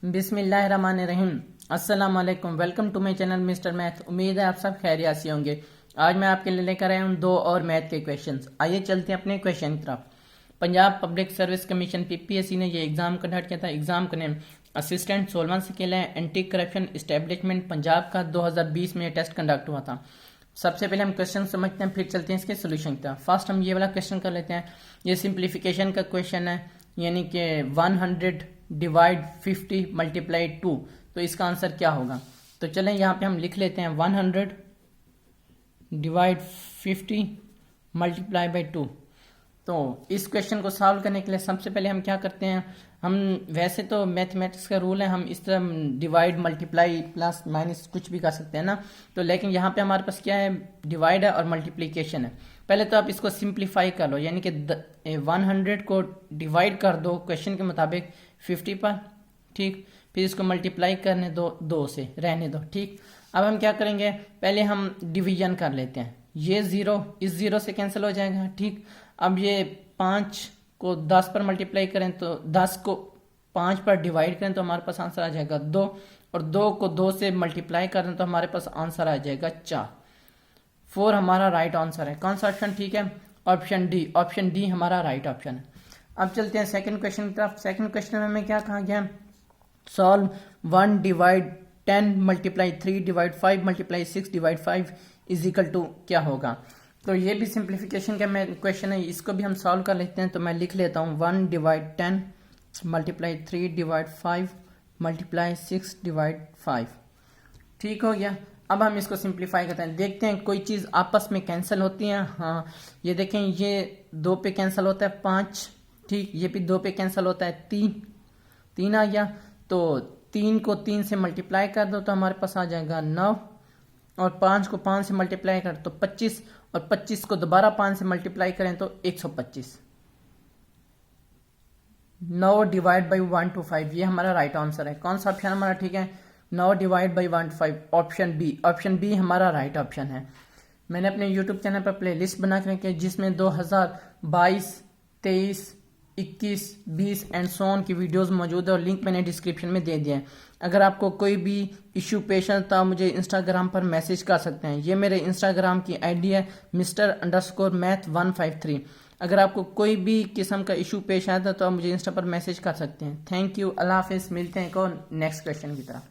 बिस्मिल्लाहिर्रहमानिर्रहीम। अस्सलाम वालेकुम। Welcome to my channel mister math. उम्मीद है आप सब खैरियत से होंगे। आज मैं आपके लिए लेकर आया हूँ दो और मैथ के क्वेश्चंस। आइए चलते हैं अपने क्वेश्चन की तरफ। Punjab public service commission PPSC ने ये एग्जाम कंडक्ट किया था। एग्जाम का नेम असिस्टेंट 16 स्केल है। एंटी करप्शन इस्टेब्लिशमेंट पंजाब का 2020 में टेस्ट कंडक्ट हुआ था। सबसे पहले हम क्वेश्चन समझते हैं, फिर चलते हैं इसके सोल्यूशन की तरफ। फर्स्ट हम ये वाला क्वेश्चन कर लेते हैं। ये सिंप्लीफिकेशन का क्वेश्चन है, यानी कि 100 डिवाइड 50 मल्टीप्लाई 2, तो इसका आंसर क्या होगा। तो चलें यहाँ पे हम लिख लेते हैं 100 डिवाइड 50 मल्टीप्लाई बाई 2। तो इस क्वेश्चन को सॉल्व करने के लिए सबसे पहले हम क्या करते हैं, हम वैसे तो मैथमेटिक्स का रूल है, हम इस तरह डिवाइड मल्टीप्लाई प्लस माइनस कुछ भी कर सकते हैं ना। तो लेकिन यहाँ पे हमारे पास क्या है, डिवाइड है और मल्टीप्लिकेशन है। पहले तो आप इसको सिंप्लीफाई कर लो, यानी कि 100 को डिवाइड कर दो क्वेश्चन के मुताबिक 50 पर, ठीक। फिर इसको मल्टीप्लाई करने दो 2 से, रहने दो, ठीक। अब हम क्या करेंगे, पहले हम डिवीजन कर लेते हैं। ये 0 इस 0 से कैंसिल हो जाएगा, ठीक। अब ये 5 को 10 पर मल्टीप्लाई करें तो 10 को 5 पर डिवाइड करें तो हमारे पास आंसर आ जाएगा 2, और 2 को 2 से मल्टीप्लाई करें तो हमारे पास आंसर आ जाएगा 4। 4 हमारा राइट आंसर है। कौन सा ऑप्शन ठीक है, ऑप्शन डी। ऑप्शन डी हमारा राइट ऑप्शन है। अब चलते हैं सेकंड क्वेश्चन की तरफ। सेकंड क्वेश्चन में हमें क्या कहा गया, solve 1 divide 10 multiply 3 divide 5 multiply 6 divide 5 is equal to क्या होगा। तो ये भी सिंप्लीफिकेशन का क्वेश्चन है, इसको भी हम सॉल्व कर लेते हैं। तो मैं लिख लेता हूँ 1 divide 10 multiply 3 divide 5 multiply 6 divide 5, ठीक हो गया। अब हम इसको सिंप्लीफाई करते हैं, देखते हैं कोई चीज़ आपस में कैंसिल होती है। हाँ, ये देखें, ये 2 पे कैंसिल होता है 5, ठीक। ये भी 2 पे कैंसिल होता है 3 आ गया। तो 3 को 3 से मल्टीप्लाई कर दो तो हमारे पास आ जाएगा 9, और 5 को 5 से मल्टीप्लाई कर तो 25, और 25 को दोबारा 5 से मल्टीप्लाई करें तो 125। 9 डिवाइड बाई 1 to 5, ये हमारा राइट आंसर है। कौन सा ऑप्शन हमारा ठीक है, 9 divide by 1 to 5, option B. Option B हमारा राइट ऑप्शन है। मैंने अपने यूट्यूब चैनल पर प्लेलिस्ट बना के रखी है जिसमें 2022, 23, 21, 20 एंड सो ऑन की वीडियोस मौजूद है, और लिंक मैंने डिस्क्रिप्शन में दे दिया है। अगर आपको कोई भी इशू पेश है तो आप मुझे इंस्टाग्राम पर मैसेज कर सकते हैं। ये मेरे इंस्टाग्राम की आईडी है Mr_Math153। अगर आपको कोई भी किस्म का इशू पेश आया था तो आप मुझे इंस्टा पर मैसेज कर सकते हैं। थैंक यू, अल्लाह हाफिज़। मिलते हैं एक और नेक्स्ट क्वेश्चन की तरफ।